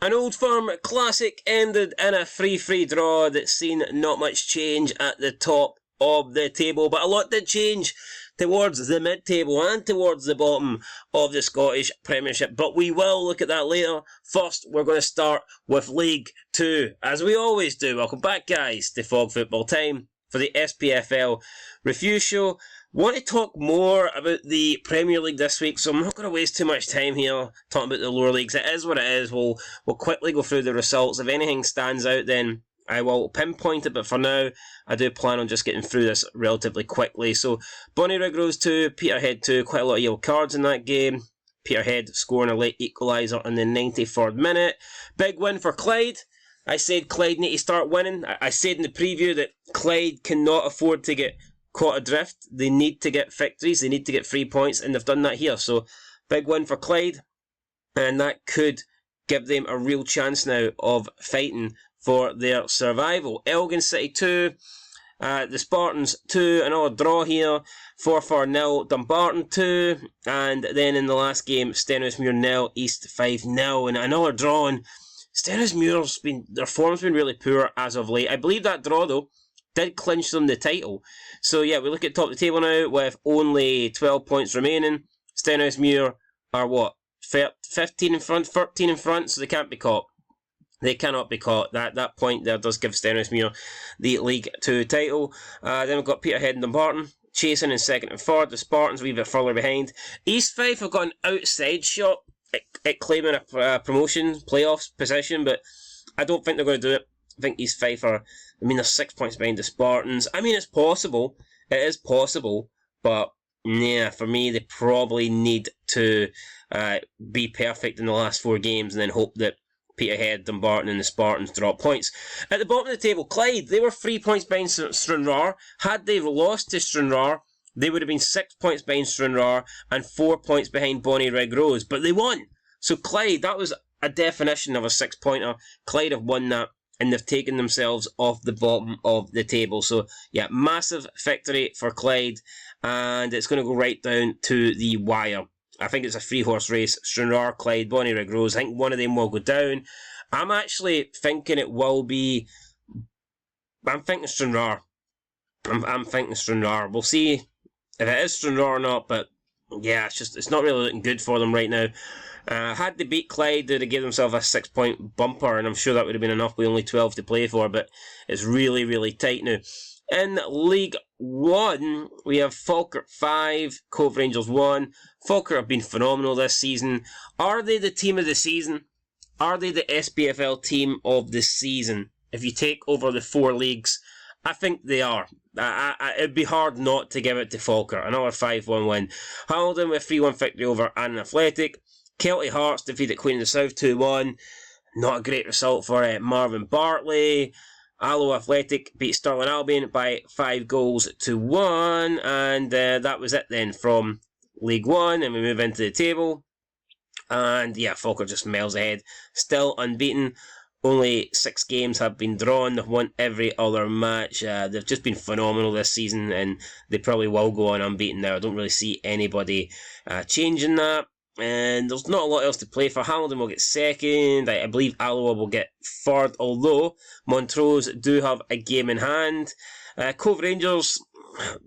An Old Firm Classic ended in a free draw that's seen not much change at the top of the table, but a lot did change towards the mid-table and towards the bottom of the Scottish Premiership. But we will look at that later. First, we're going to start with League 2, as we always do. Welcome back, guys, to Fog Football Time for the Spfl Review Show. Want to talk more about the Premier League this week, so I'm not going to waste too much time here talking about the lower leagues. It is what it is. We'll quickly go through the results. If anything stands out, then I will pinpoint it, but for now, I do plan on just getting through this relatively quickly. So, Bonnyrigg Rose 2, Peterhead 2, quite a lot of yellow cards in that game. Peterhead scoring a late equaliser in the 93rd minute. Big win for Clyde. I said Clyde need to start winning. I said in the preview that Clyde cannot afford to get caught adrift. They need to get victories, they need to get 3 points, and they've done that here. So, big win for Clyde, and that could give them a real chance now of fighting for their survival. Elgin City 2, the Spartans 2, another draw here, 4-4-0, Dumbarton 2, and then in the last game, Stenhousemuir 0, East 5-0, and another draw. And Stenhousemuir's their form's been really poor as of late. I believe that draw, though, did clinch them the title. So yeah, we look at top of the table now with only 12 points remaining. Stenhousemuir are what? 15 in front, 13 in front, so they can't be caught. They cannot be caught. That point there does give Stenhousemuir the League 2 title. Then we've got Peterhead and Dumbarton chasing in second and third. The Spartans a wee bit further behind. East 5 have got an outside shot at claiming a promotion playoffs position, but I don't think they're going to do it. I think East 5 are, they're 6 points behind the Spartans. It's possible. It is possible. But, yeah, for me, they probably need to be perfect in the last 4 games and then hope that Peterhead, Dumbarton and the Spartans drop points. At the bottom of the table, Clyde, they were 3 points behind Stranraer. Had they lost to Stranraer, they would have been 6 points behind Stranraer and 4 points behind Bonnyrigg Rose. But they won. So Clyde, that was a definition of a 6-pointer. Clyde have won that, and they've taken themselves off the bottom of the table. So, yeah, massive victory for Clyde, and it's going to go right down to the wire. I think it's a 3-horse race. Stranraer, Clyde, Bonnyrigg Rose. I think one of them will go down. I'm actually thinking it will be... I'm thinking Stranraer. I'm thinking Stranraer. We'll see if it is Stranraer or not, but yeah, it's not really looking good for them right now. Had they beat Clyde, they'd have given themselves a 6-point bumper, and I'm sure that would have been enough with only 12 to play for, but it's really, really tight now. In League 1, we have Falkirk 5, Cove Rangers 1. Falkirk have been phenomenal this season. Are they the team of the season? Are they the SPFL team of the season? If you take over the 4 leagues, I think they are. It'd be hard not to give it to Falkirk. Another 5-1 win. Hamilton with 3-1 victory over Annan Athletic. Kelty Hearts defeated Queen of the South 2-1. Not a great result for Marvin Bartley. Alloa Athletic beat Stirling Albion by 5-1. And that was it then from League 1. And we move into the table. And yeah, Falkirk just miles ahead. Still unbeaten. Only 6 games have been drawn. They've won every other match. They've just been phenomenal this season, and they probably will go on unbeaten now. I don't really see anybody changing that. And there's not a lot else to play for. Hamilton will get second. I believe Alloa will get third, although Montrose do have a game in hand. Cove Rangers,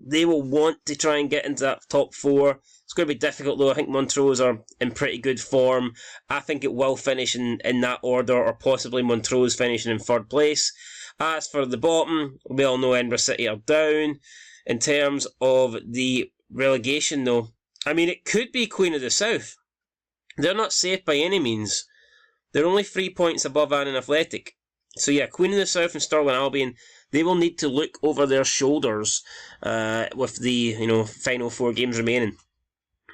they will want to try and get into that top 4. It's going to be difficult, though. I think Montrose are in pretty good form. I think it will finish in that order, or possibly Montrose finishing in 3rd place. As for the bottom, we all know Edinburgh City are down. In terms of the relegation, though, it could be Queen of the South. They're not safe by any means. They're only 3 points above Annan Athletic. So yeah, Queen of the South and Stirling Albion, they will need to look over their shoulders with the final 4 games remaining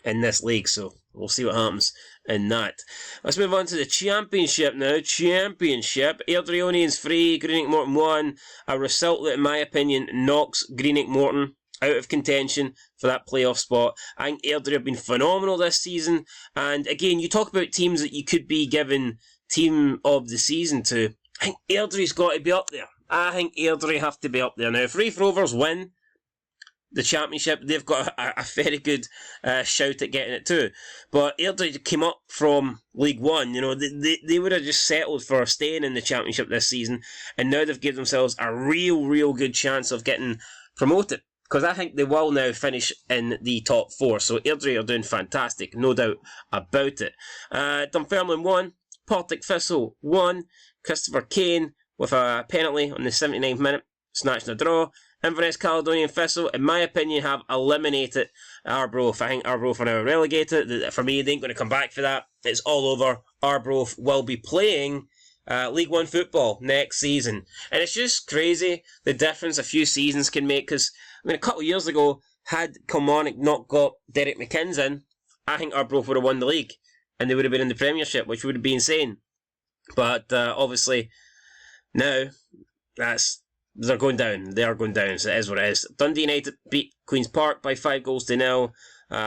in this league. So we'll see what happens in that. Let's move on to the Championship now. Championship. Airdrieonians 3, Greenock Morton 1. A result that, in my opinion, knocks Greenock Morton out of contention for that playoff spot. I think Airdrie have been phenomenal this season. And again, you talk about teams that you could be given team of the season to. I think Airdrie's got to be up there. I think Airdrie have to be up there. Now, if Raith Rovers win, the Championship, they've got a very good shout at getting it too. But Airdrie came up from League One, you know, they would have just settled for staying in the Championship this season, and now they've given themselves a real good chance of getting promoted. Because I think they will now finish in the top 4. So Airdrie are doing fantastic, no doubt about it. Dunfermline 1, Partick Thistle 1, Christopher Kane with a penalty on the 79th minute, snatching a draw. Inverness Caledonian Thistle, in my opinion, have eliminated Arbroath. I think Arbroath are now relegated. For me, they ain't going to come back for that. It's all over. Arbroath will be playing League One football next season. And it's just crazy the difference a few seasons can make. Because, I mean, a couple of years ago, had Kilmarnock not got Derek McInnes in, I think Arbroath would have won the league. And they would have been in the Premiership, which would have been insane. But obviously, now, they're going down. They are going down, so it is what it is. Dundee United beat Queen's Park by 5-0.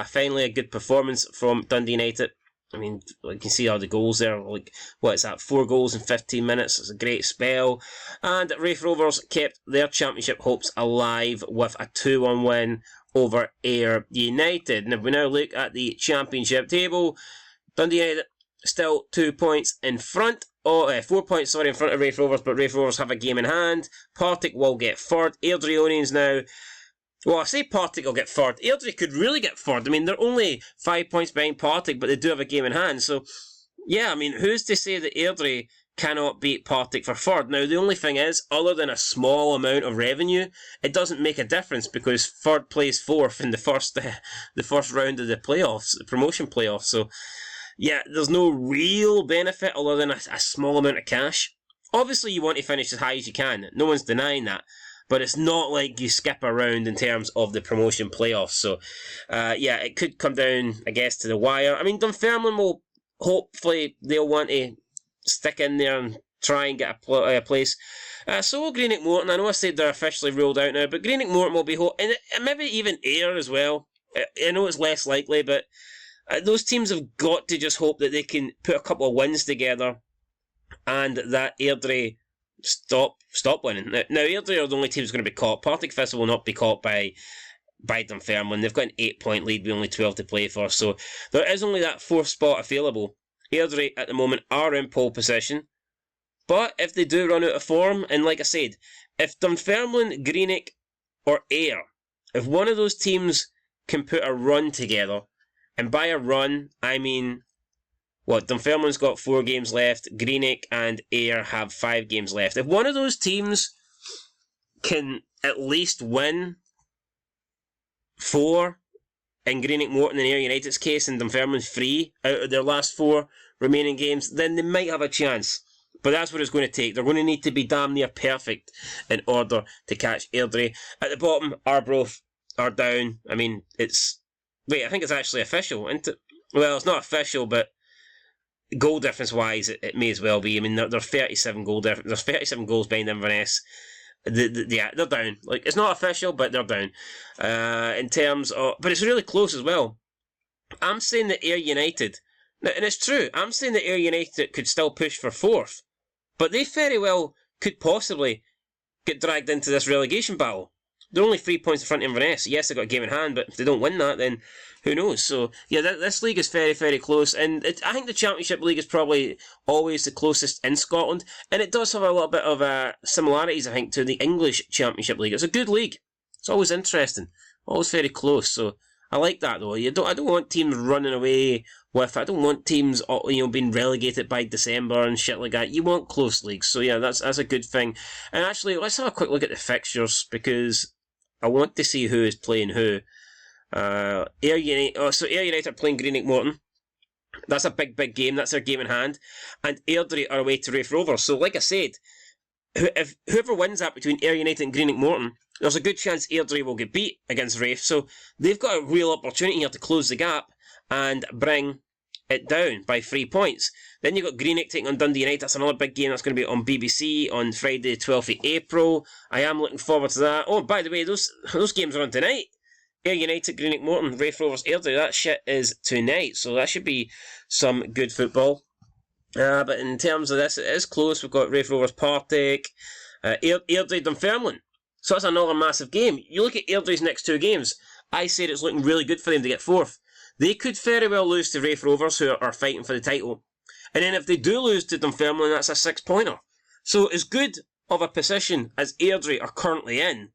Finally, a good performance from Dundee United. I mean, you can see all the goals there. Like, what is that? 4 goals in 15 minutes. It's a great spell. And Raith Rovers kept their Championship hopes alive with a 2-1 win over Ayr United. And if we now look at the Championship table, Dundee United still 2 points in front. 4 points, in front of Raith Rovers, but Raith Rovers have a game in hand. Partick will get third. Airdrieonians now... Well, I say Partick will get third. Airdrie could really get third. I mean, they're only 5 points behind Partick, but they do have a game in hand. So, yeah, I mean, who's to say that Airdrie cannot beat Partick for third? Now, the only thing is, other than a small amount of revenue, it doesn't make a difference because third plays fourth in the first round of the playoffs, the promotion playoffs. So, yeah, there's no real benefit other than a small amount of cash. Obviously, you want to finish as high as you can. No one's denying that. But it's not like you skip around in terms of the promotion playoffs. So, yeah, it could come down, I guess, to the wire. I mean, Dunfermline will, hopefully, they'll want to stick in there and try and get a place. So will Greenock Morton. I know I said they're officially ruled out now, but Greenock Morton will be... and maybe even Ayr as well. I know it's less likely, but... those teams have got to just hope that they can put a couple of wins together and that Airdrie stop winning. Now Airdrie are the only team who's going to be caught. Partick Thistle will not be caught by Dunfermline. They've got an 8-point lead with only 12 to play for, so there is only that 4th spot available. Airdrie at the moment are in pole position, but if they do run out of form, and like I said, if Dunfermline, Greenock or Ayr, if one of those teams can put a run together, and by a run, I mean, Dunfermline's got 4 games left, Greenock and Ayr have 5 games left. If one of those teams can at least win 4, in Greenock Morton and Ayr United's case, and Dunfermline's 3 out of their last 4 remaining games, then they might have a chance. But that's what it's going to take. They're going to need to be damn near perfect in order to catch Airdrie. At the bottom, Arbroath are down. I mean, I think it's actually official, isn't it? Well, it's not official, but goal difference-wise, it may as well be. I mean, they're 37 goal difference. There's 37 goals behind Inverness. Yeah, they're down. Like, it's not official, but they're down. In terms of... But it's really close as well. I'm saying that Ayr United... Now, and it's true, I'm saying that Ayr United could still push for 4th. But they very well could possibly get dragged into this relegation battle. They're only 3 points in front of Inverness. Yes, they've got a game in hand, but if they don't win that, then who knows? So, yeah, this league is very, very close. And I think the Championship League is probably always the closest in Scotland. And it does have a little bit of similarities, I think, to the English Championship League. It's a good league. It's always interesting. Always very close. So, I like that, though. I don't want teams running away with... I don't want teams, being relegated by December and shit like that. You want close leagues. So, yeah, that's a good thing. And actually, let's have a quick look at the fixtures, because I want to see who is playing who. Ayr United are playing Greenock Morton. That's a big game. That's their game in hand. And Airdrie are away to Raith Rovers. So, like I said, if whoever wins that between Ayr United and Greenock Morton, there's a good chance Airdrie will get beat against Raith. So, they've got a real opportunity here to close the gap and bring it down by 3 points. Then you've got Greenock taking on Dundee United. That's another big game. That's going to be on BBC on Friday, 12th of April. I am looking forward to that. Oh, by the way, those games are on tonight. Ayr United, Greenock Morton, Raith Rovers, Airdrie. That shit is tonight. So that should be some good football. But in terms of this, it is close. We've got Raith Rovers, Partick, Airdrie, Dunfermline. So that's another massive game. You look at Airdrie's next 2 games, I said it's looking really good for them to get 4th. They could very well lose to Raith Rovers, who are fighting for the title. And then if they do lose to Dunfermline, that's a 6-pointer. So as good of a position as Airdrie are currently in,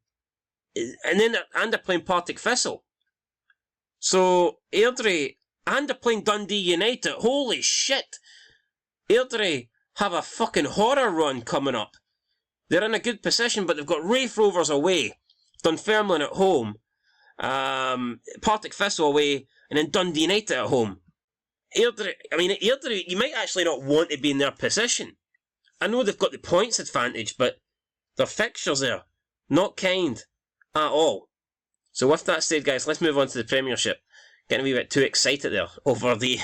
and they're playing Partick Thistle. So Airdrie, and they're playing Dundee United. Holy shit! Airdrie have a fucking horror run coming up. They're in a good position, but they've got Raith Rovers away, Dunfermline at home, Partick Thistle away, and then Dundee United at home. Airdrie, you might actually not want to be in their position. I know they've got the points advantage, but their fixtures there, not kind at all. So with that said, guys, let's move on to the Premiership. Getting a wee bit too excited there over the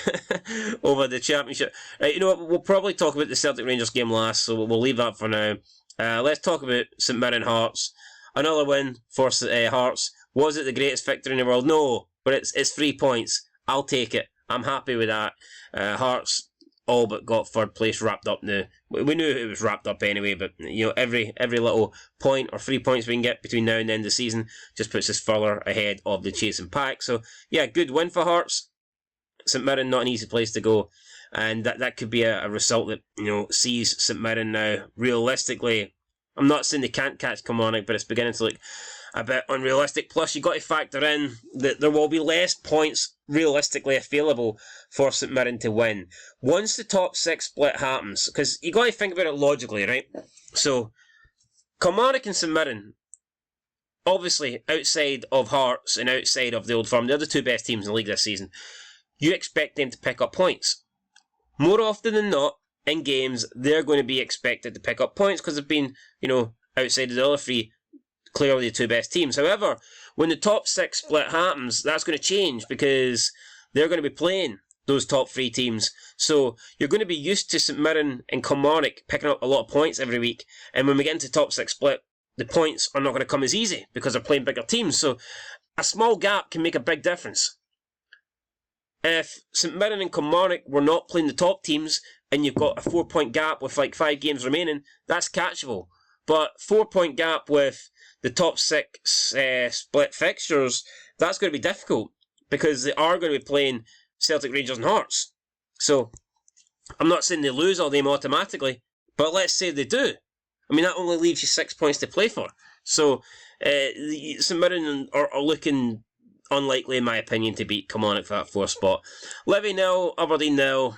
over the Championship. Right, you know what, we'll probably talk about the Celtic Rangers game last, so we'll leave that for now. Let's talk about St Mirren Hearts. Another win for Hearts. Was it the greatest victory in the world? No, but it's 3 points. I'll take it. I'm happy with that. Hearts all but got 3rd place wrapped up now. We knew it was wrapped up anyway, but you know, every little point or 3 points we can get between now and the end of the season just puts us further ahead of the chasing pack. So yeah, good win for Hearts. St Mirren, not an easy place to go, and that could be a result that, you know, sees St Mirren now realistically. I'm not saying they can't catch Kilmarnock, but it's beginning to look a bit unrealistic. Plus, you've got to factor in that there will be less points realistically available for St Mirren to win once the top 6 split happens. Because you've got to think about it logically, right? So, Kilmarnock and St Mirren, obviously outside of Hearts and outside of the Old Firm, they're the 2 best teams in the league this season. You expect them to pick up points. More often than not, in games, they're going to be expected to pick up points because they've been, you know, outside of the other 3, clearly the 2 best teams. However, when the top 6 split happens, that's going to change because they're going to be playing those top 3 teams. So you're going to be used to St Mirren and Kilmarnock picking up a lot of points every week. And when we get into top 6 split, the points are not going to come as easy because they're playing bigger teams. So a small gap can make a big difference. If St Mirren and Kilmarnock were not playing the top teams and you've got a 4-point gap with like 5 games remaining, that's catchable. But 4-point gap with the top 6 split fixtures, that's going to be difficult because they are going to be playing Celtic, Rangers and Hearts. So, I'm not saying they lose all them automatically, but let's say they do. I mean, that only leaves you 6 points to play for. So, St Mirren are looking unlikely, in my opinion, to beat Kilmarnock for that 4th spot. Livy 0, Aberdeen 0.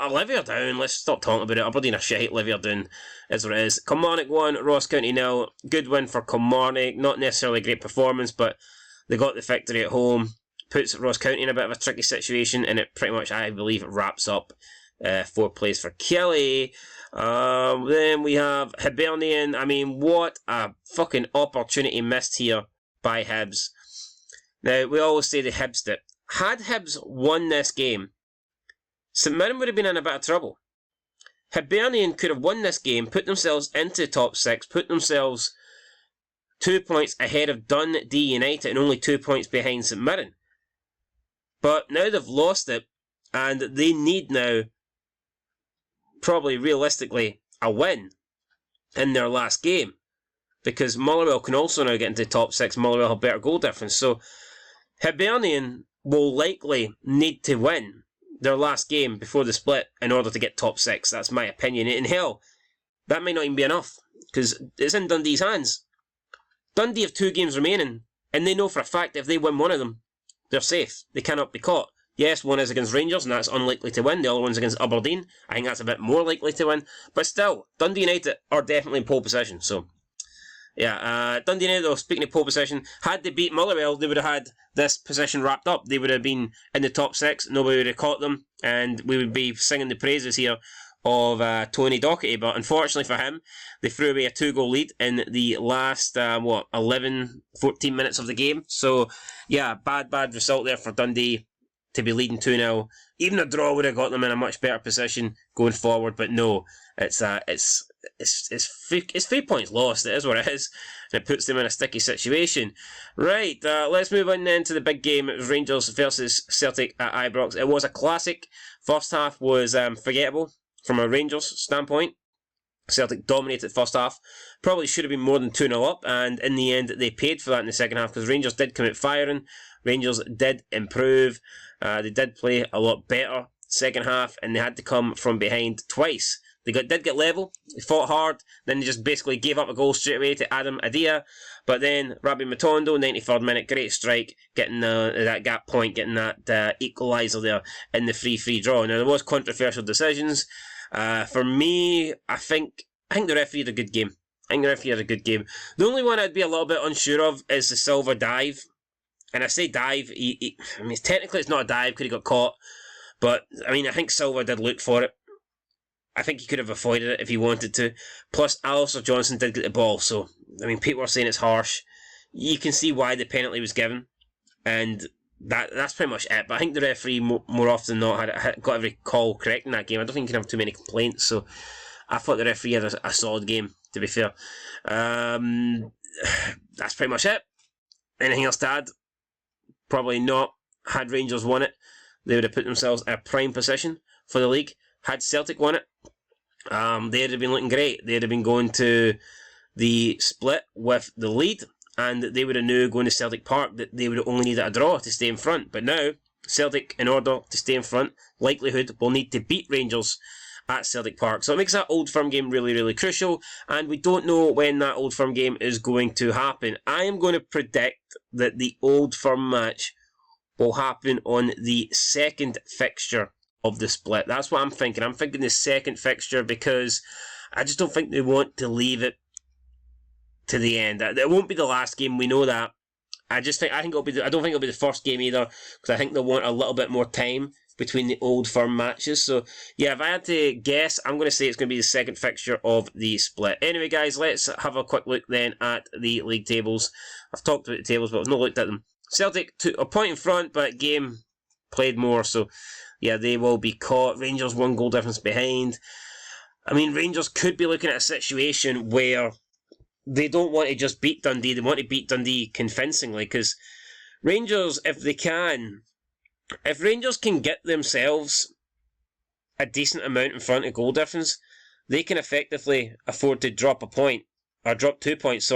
Livy are down, let's stop talking about it. Aberdeen are shite, Livy are down, is what it is. Kilmarnock 1, Ross County 0. Good win for Kilmarnock, not necessarily a great performance, but they got the victory at home. Puts Ross County in a bit of a tricky situation, and it pretty much, I believe, wraps up 4th place for Kelly. Then we have Hibernian. I mean, what a fucking opportunity missed here by Hibs. Now, we always say the Hibs did. Had Hibs won this game, St Mirren would have been in a bit of trouble. Hibernian could have won this game, put themselves into the top 6, put themselves 2 points ahead of Dundee United and only 2 points behind St Mirren. But now they've lost it, and they need now, probably realistically, a win in their last game. Because Motherwell can also now get into the top 6, Motherwell have better goal difference. So Hibernian will likely need to win their last game before the split in order to get top 6. That's my opinion. And hell, that might not even be enough, because it's in Dundee's hands. Dundee have 2 games remaining, and they know for a fact if they win one of them, they're safe. They cannot be caught. Yes, one is against Rangers, and that's unlikely to win. The other one's against Aberdeen. I think that's a bit more likely to win. But still, Dundee United are definitely in pole position. So, yeah, Dundee United, though, speaking of pole position, had they beat Motherwell, they would have had this position wrapped up. They would have been in the top 6. Nobody would have caught them. And we would be singing the praises here of Tony Docherty. But unfortunately for him, they threw away a 2-goal lead in the last, 11, 14 minutes of the game. So, yeah, bad result there for Dundee to be leading 2-0. Even a draw would have got them in a much better position going forward, but no, it's 3 points lost. It is what it is, and it puts them in a sticky situation. Right, let's move on then to the big game. It was Rangers versus Celtic at IBROX. It was a classic. First half was forgettable from a Rangers standpoint. Celtic dominated the first half. Probably should have been more than 2-0 up, and in the end they paid for that in the second half because Rangers did come out firing. Rangers did improve. They did play a lot better second half, and they had to come from behind twice. They did get level, they fought hard, then they just basically gave up a goal straight away to Adam Adia. But then Rabbi Matondo, 93rd minute, great strike, getting that gap point, getting that equaliser there in the free draw. Now there was controversial decisions. For me, I think the referee had a good game. The only one I'd be a little bit unsure of is the Silva dive. And I say dive, I mean, technically it's not a dive because he got caught. But, I mean, I think Silva did look for it. I think he could have avoided it if he wanted to. Plus, Alistair Johnson did get the ball. So, I mean, people are saying it's harsh. You can see why the penalty was given. And that's pretty much it. But I think the referee, more often than not, had got every call correct in that game. I don't think you can have too many complaints. So, I thought the referee had a solid game, to be fair. That's pretty much it. Anything else to add? Probably not. Had Rangers won it, they would have put themselves in a prime position for the league. Had Celtic won it, they'd have been looking great. They'd have been going to the split with the lead, and they would have knew going to Celtic Park that they would have only needed a draw to stay in front. But now, Celtic, in order to stay in front, likelihood will need to beat Rangers at Celtic Park. So it makes that Old Firm game really, really crucial, and we don't know when that Old Firm game is going to happen. I am going to predict that the Old Firm match will happen on the second fixture of the split. That's what I'm thinking. I'm thinking the second fixture because I just don't think they want to leave it to the end. It won't be the last game, we know that. I don't think it'll be the first game either, because I think they'll want a little bit more time between the Old Firm matches. So yeah, if I had to guess, I'm going to say it's going to be the second fixture of the split. Anyway guys, let's have a quick look then at the league tables. I've talked about the tables, but I've not looked at them. Celtic took a point in front, but game played more, so yeah, they will be caught. Rangers 1 goal difference behind. I mean, Rangers could be looking at a situation where they don't want to just beat Dundee, they want to beat Dundee convincingly, because Rangers, if Rangers can get themselves a decent amount in front of goal difference, they can effectively afford to drop 2 points,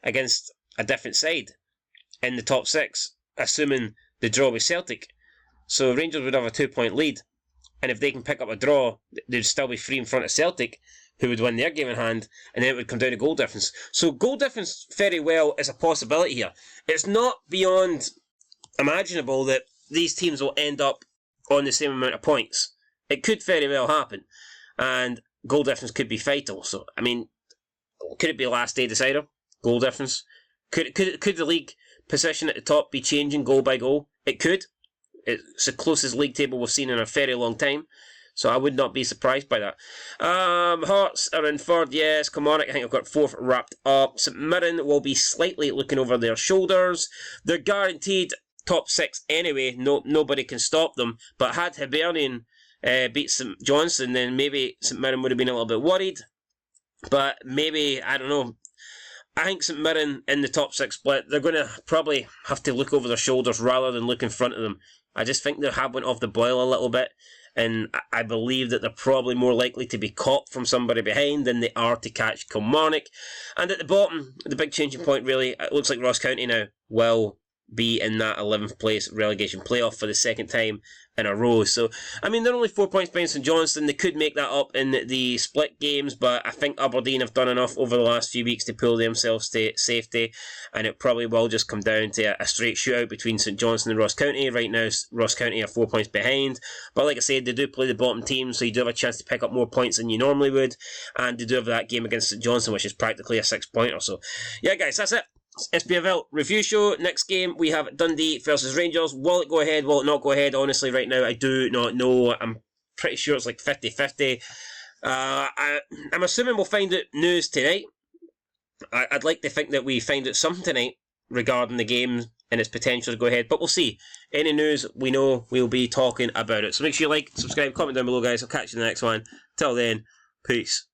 against a different side in the top 6, assuming the draw with Celtic. So Rangers would have a 2-point lead, and if they can pick up a draw, they'd still be 3 in front of Celtic, who would win their game in hand, and then it would come down to goal difference. So goal difference very well is a possibility here. It's not beyond imaginable that these teams will end up on the same amount of points. It could very well happen, and goal difference could be fatal. So, I mean, could it be a last day decider? Goal difference? Could the league position at the top be changing goal by goal? It could. It's the closest league table we've seen in a very long time, so I would not be surprised by that. Hearts are in 3rd, yes. Kilmarnock, I think I've got 4th wrapped up. St Mirren will be slightly looking over their shoulders. They're guaranteed top 6 anyway. Nobody can stop them. But had Hibernian beat St Johnstone, then maybe St Mirren would have been a little bit worried. But maybe, I don't know. I think St Mirren in the top 6 split, they're going to probably have to look over their shoulders rather than look in front of them. I just think they have went off the boil a little bit, and I believe that they're probably more likely to be caught from somebody behind than they are to catch Kilmarnock. And at the bottom, the big changing point really, it looks like Ross County now will be in that 11th place relegation playoff for the second time in a row. So, I mean, they're only 4 points behind St Johnstone. They could make that up in the split games, but I think Aberdeen have done enough over the last few weeks to pull themselves to safety, and it probably will just come down to a straight shootout between St Johnstone and Ross County. Right now, Ross County are 4 points behind, but like I said, they do play the bottom team, so you do have a chance to pick up more points than you normally would, and they do have that game against St Johnstone, which is practically a 6-pointer. So, yeah, guys, that's it. SPFL review show. Next game we have Dundee versus Rangers. Will it go ahead? Will it not go ahead? Honestly, right now I do not know. I'm pretty sure it's like 50-50. I'm assuming we'll find out news tonight. I'd like to think that we find out something tonight regarding the game and its potential to go ahead, but we'll see. Any news we know, we'll be talking about it. So make sure you like, subscribe, comment down below, guys. I'll catch you in the next one. Till then, peace.